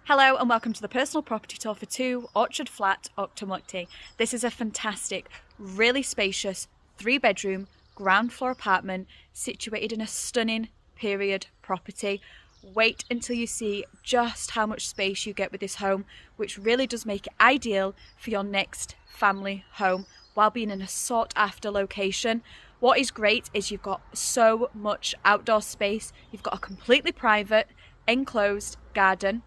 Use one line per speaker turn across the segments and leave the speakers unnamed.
Hello and welcome to the personal property tour for 2 Orchard Flat, Auchtermuchty. This is a fantastic, really spacious 3-bedroom ground floor apartment situated in a stunning period property. Wait until you see just how much space you get with this home, which really does make it ideal for your next family home while being in a sought after location. What is great is you've got so much outdoor space. You've got a completely private, enclosed garden,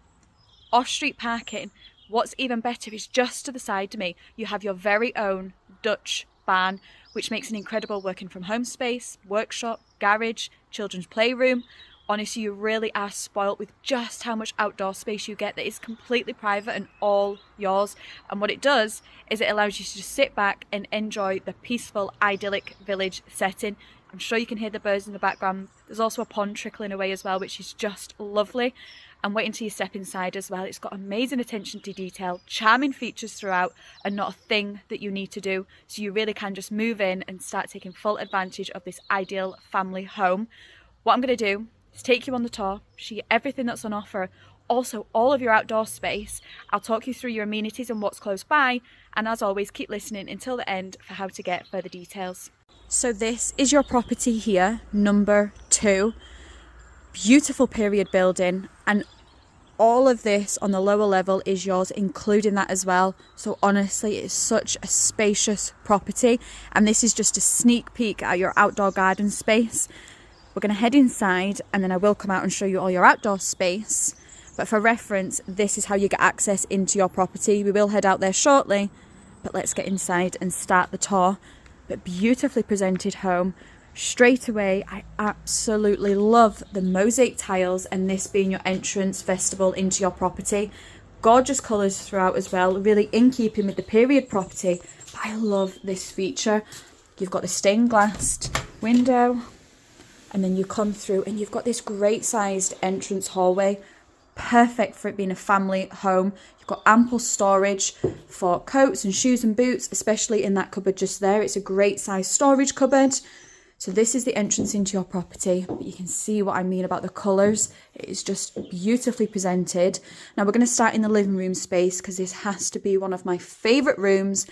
off-street parking. What's even better is just to the side of me, you have your very own Dutch barn, which makes an incredible working from home space, workshop, garage, children's playroom. Honestly, you really are spoilt with just how much outdoor space you get that is completely private and all yours. And what it does is it allows you to just sit back and enjoy the peaceful, idyllic village setting. I'm sure you can hear the birds in the background. There's also a pond trickling away as well, which is just lovely. And wait until you step inside as well. It's got amazing attention to detail, charming features throughout, and not a thing that you need to do. So you really can just move in and start taking full advantage of this ideal family home. What I'm going to do is take you on the tour, show you everything that's on offer, also all of your outdoor space. I'll talk you through your amenities and what's close by, and as always, keep listening until the end for how to get further details. So this is your property here, number 2. Beautiful period building, and all of this on the lower level is yours, including that as well. So honestly, it's such a spacious property, and this is just a sneak peek at your outdoor garden space. We're going to head inside and then I will come out and show you all your outdoor space, but for reference, this is how you get access into your property. We will head out there shortly, but let's get inside and start the tour. But beautifully presented home. Straight away, I absolutely love the mosaic tiles, and this being your entrance vestibule into your property. Gorgeous colours throughout as well, really in keeping with the period property. But I love this feature. You've got the stained glass window, and then you come through and you've got this great sized entrance hallway, perfect for it being a family home. You've got ample storage for coats and shoes and boots, especially in that cupboard just there. It's a great sized storage cupboard. So this is the entrance into your property, but you can see what I mean about the colours. It is just beautifully presented. Now we're going to start in the living room space, because this has to be one of my favourite rooms,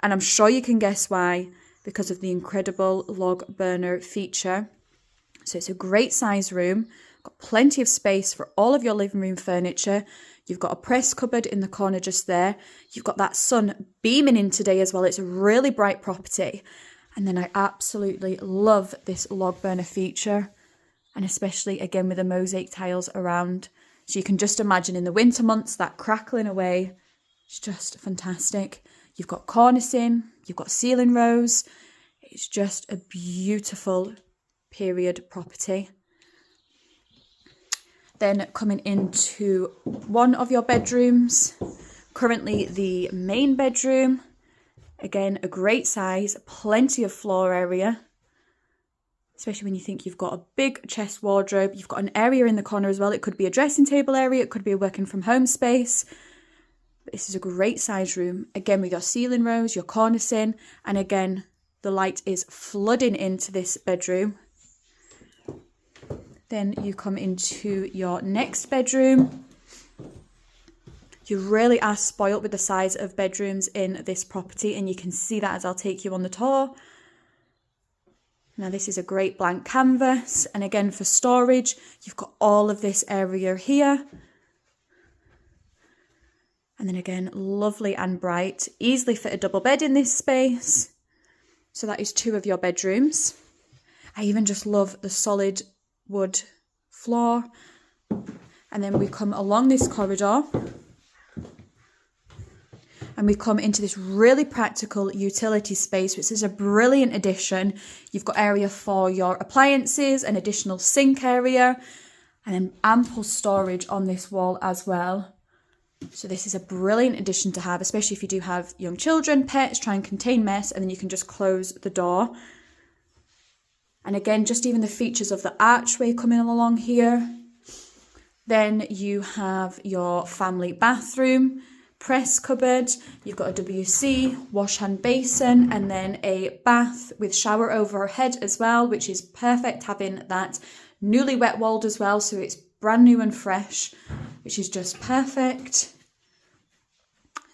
and I'm sure you can guess why, because of the incredible log burner feature. So it's a great size room, got plenty of space for all of your living room furniture. You've got a press cupboard in the corner just there. You've got that sun beaming in today as well. It's a really bright property. And then I absolutely love this log burner feature, and especially again with the mosaic tiles around. So you can just imagine in the winter months that crackling away. It's just fantastic. You've got cornicing, you've got ceiling rows. It's just a beautiful period property. Then coming into one of your bedrooms, currently the main bedroom. Again, a great size, plenty of floor area, especially when you think you've got a big chest wardrobe. You've got an area in the corner as well. It could be a dressing table area, it could be a working from home space. But this is a great size room, again with your ceiling rows, your cornicing, and again, the light is flooding into this bedroom. Then you come into your next bedroom. You really are spoilt with the size of bedrooms in this property, and you can see that as I'll take you on the tour. Now this is a great blank canvas, and again for storage, you've got all of this area here. And then again, lovely and bright, easily fit a double bed in this space. So that is 2 of your bedrooms. I even just love the solid wood floor. And then we come along this corridor, and we come into this really practical utility space, which is a brilliant addition. You've got area for your appliances, an additional sink area, and then ample storage on this wall as well. So this is a brilliant addition to have, especially if you do have young children, pets, try and contain mess, and then you can just close the door. And again, just even the features of the archway coming along here. Then you have your family bathroom, press cupboard, you've got a WC, wash hand basin, and then a bath with shower overhead as well, which is perfect, having that newly wet walled as well, so it's brand new and fresh. which is just perfect.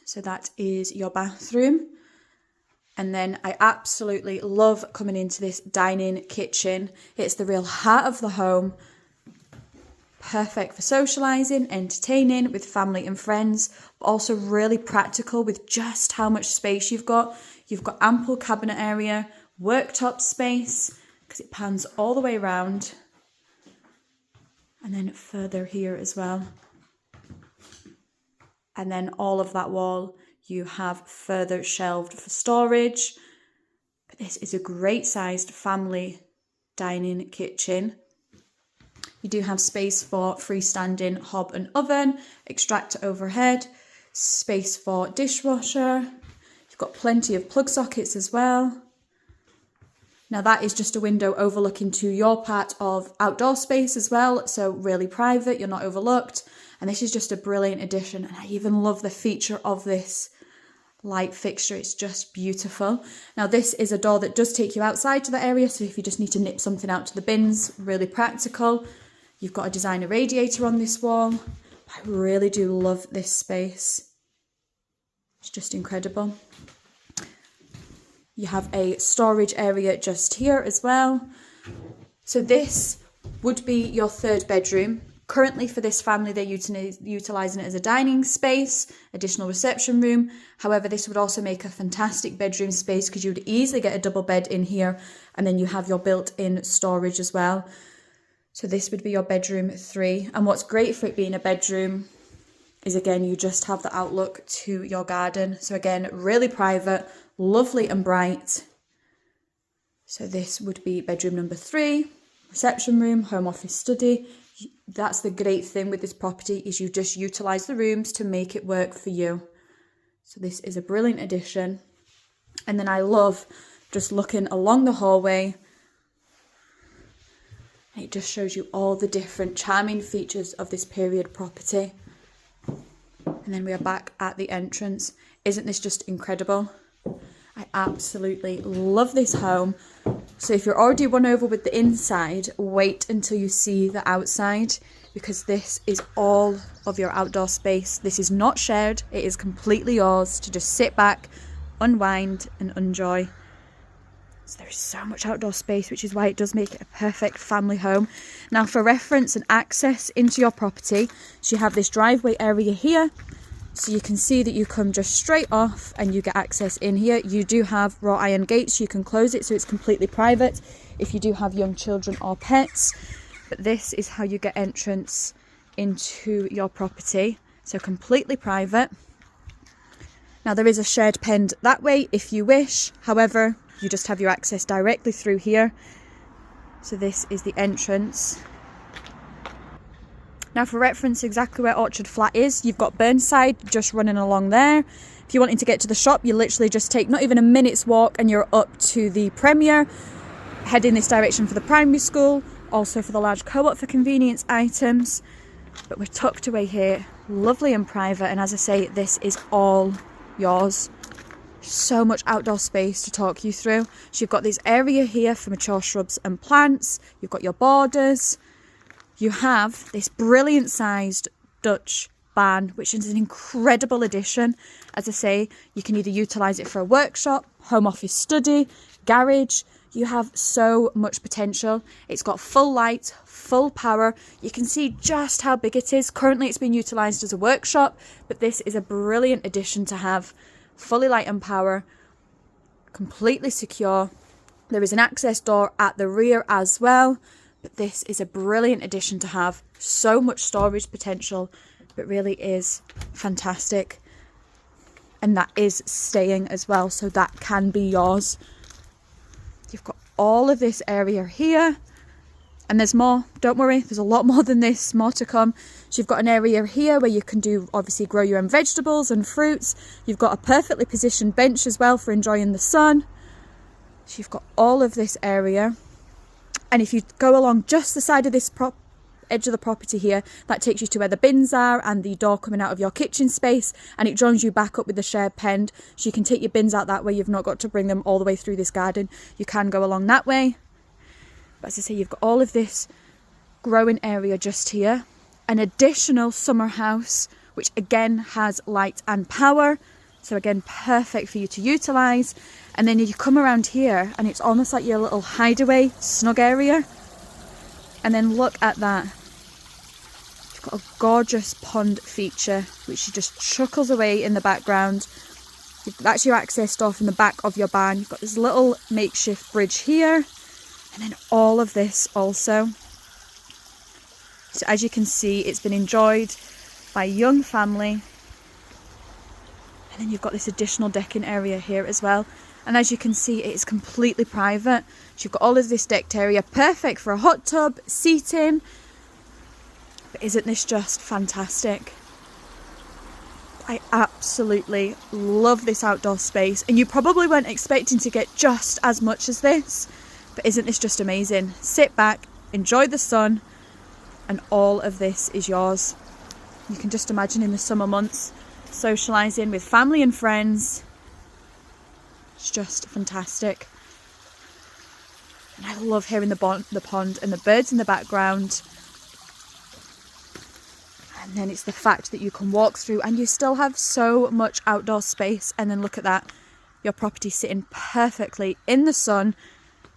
So that is your bathroom. And then I absolutely love coming into this dining kitchen. It's the real heart of the home. Perfect for socialising, entertaining with family and friends, but also really practical with just how much space you've got. You've got ample cabinet area, worktop space, because it pans all the way around. And then further here as well. And then all of that wall, you have further shelved for storage. But this is a great sized family dining kitchen. You do have space for freestanding hob and oven, extractor overhead, space for dishwasher. You've got plenty of plug sockets as well. Now that is just a window overlooking to your part of outdoor space as well, so really private, you're not overlooked. And this is just a brilliant addition, and I even love the feature of this light fixture. It's just beautiful. Now this is a door that does take you outside to the area, so if you just need to nip something out to the bins, really practical. You've got a designer radiator on this wall. I really do love this space. It's just incredible. You have a storage area just here as well. So this would be your third bedroom. Currently for this family, they're utilising it as a dining space, additional reception room. However, this would also make a fantastic bedroom space because you would easily get a double bed in here, and then you have your built-in storage as well. So this would be your bedroom 3. And what's great for it being a bedroom is, again, you just have the outlook to your garden. So again, really private, lovely and bright. So this would be bedroom number 3, reception room, home office study. That's the great thing with this property, is you just utilise the rooms to make it work for you. So this is a brilliant addition. And then I love just looking along the hallway. It just shows you all the different charming features of this period property. And then we are back at the entrance. Isn't this just incredible? I absolutely love this home. So if you're already won over with the inside, wait until you see the outside, because this is all of your outdoor space. This is not shared. It is completely yours to just sit back, unwind and enjoy. So there is so much outdoor space, which is why it does make it a perfect family home. Now for reference and access into your property, so you have this driveway area here. So you can see that you come just straight off and you get access in here. You do have wrought iron gates, you can close it so it's completely private if you do have young children or pets. But this is how you get entrance into your property. So completely private. Now there is a shared pen that way if you wish. However, you just have your access directly through here. So this is the entrance. Now for reference, exactly where Orchard Flat is, you've got Burnside just running along there. If you're wanting to get to the shop, you literally just take not even a minute's walk and you're up to the Premier. Head in this direction for the primary school, also for the large co-op for convenience items. But we're tucked away here, lovely and private, and as I say, this is all yours. So much outdoor space to talk you through. So you've got this area here for mature shrubs and plants. You've got your borders. You have this brilliant sized Dutch barn, which is an incredible addition. As I say, you can either utilise it for a workshop, home office study, garage. You have so much potential. It's got full light, full power. You can see just how big it is. Currently it's been utilised as a workshop, but this is a brilliant addition to have. Fully light and power, completely secure. There is an access door at the rear as well. But this is a brilliant addition to have. So much storage potential, but really is fantastic. And that is staying as well, so that can be yours. You've got all of this area here. And there's more, don't worry, there's a lot more than this, more to come. So you've got an area here where you can obviously grow your own vegetables and fruits. You've got a perfectly positioned bench as well for enjoying the sun. So you've got all of this area. And if you go along just the side of this edge of the property here, that takes you to where the bins are and the door coming out of your kitchen space, and it joins you back up with the shared pen, so you can take your bins out that way. You've not got to bring them all the way through this garden. You can go along that way. But as I say, you've got all of this growing area just here. an additional summer house, which again has light and power. So again, perfect for you to utilise. And then you come around here and it's almost like your little hideaway, snug area. And then look at that. You've got a gorgeous pond feature, which just chuckles away in the background. That's your access door from the back of your barn. You've got this little makeshift bridge here. And then all of this also. So as you can see, it's been enjoyed by a young family. And then you've got this additional decking area here as well. And as you can see, it is completely private. So you've got all of this decked area, perfect for a hot tub, seating. But isn't this just fantastic? I absolutely love this outdoor space. And you probably weren't expecting to get just as much as this. But isn't this just amazing? Sit back, enjoy the sun, and all of this is yours. You can just imagine in the summer months, socialising with family and friends. It's just fantastic. And I love hearing the pond and the birds in the background. And then it's the fact that you can walk through and you still have so much outdoor space. And then look at that, your property sitting perfectly in the sun.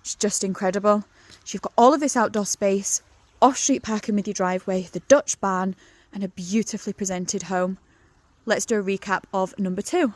It's just incredible. So you've got all of this outdoor space, off-street parking with your driveway, the Dutch barn, and a beautifully presented home. Let's do a recap of number 2.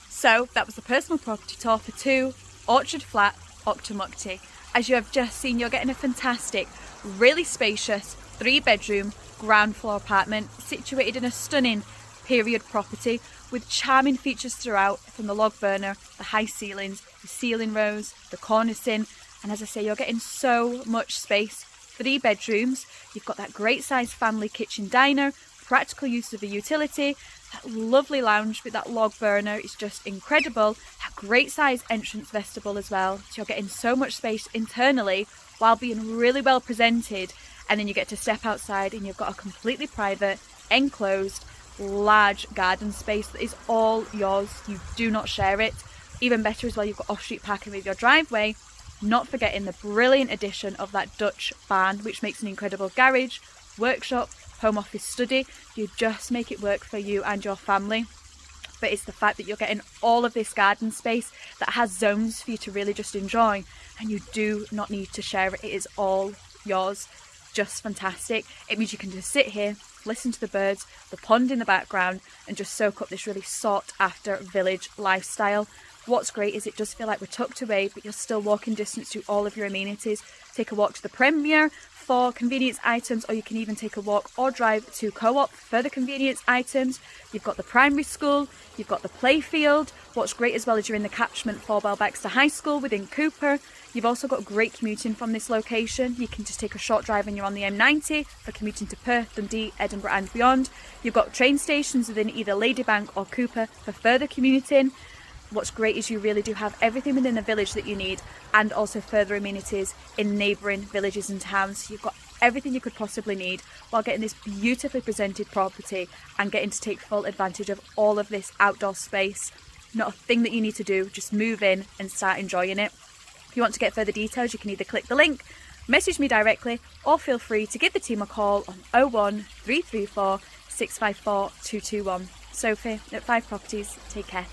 So that was the personal property tour for 2 Orchard Flat, Auchtermuchty. As you have just seen, you're getting a fantastic, really spacious 3-bedroom ground floor apartment situated in a stunning period property with charming features throughout, from the log burner, the high ceilings, the ceiling rows, the cornicing, and as I say, you're getting so much space. 3 bedrooms, you've got that great sized family kitchen diner, practical use of the utility, that lovely lounge with that log burner is just incredible, that great sized entrance vestibule as well. So you're getting so much space internally while being really well presented, and then you get to step outside and you've got a completely private, enclosed, large garden space that is all yours. You do not share it. Even better as well, you've got off-street parking with your driveway, not forgetting the brilliant addition of that Dutch barn, which makes an incredible garage, workshop, home office study. You just make it work for you and your family. But it's the fact that you're getting all of this garden space that has zones for you to really just enjoy, and you do not need to share it. It is all yours. Just fantastic. It means you can just sit here, listen to the birds, the pond in the background, and just soak up this really sought after village lifestyle. What's great is it does feel like we're tucked away, but you're still walking distance to all of your amenities. Take a walk to the Premier for convenience items, or you can even take a walk or drive to Co-op for further convenience items. You've got the primary school, you've got the playfield. What's great as well is you're in the catchment for Baxter High School within Cooper. You've also got great commuting from this location. You can just take a short drive and you're on the M90 for commuting to Perth, Dundee, Edinburgh and beyond. You've got train stations within either Ladybank or Cooper for further commuting. What's great is you really do have everything within the village that you need, and also further amenities in neighbouring villages and towns. You've got everything you could possibly need while getting this beautifully presented property and getting to take full advantage of all of this outdoor space. Not a thing that you need to do, just move in and start enjoying it. If you want to get further details, you can either click the link, message me directly, or feel free to give the team a call on 01334 654 221. Sophie at 5 Properties, take care.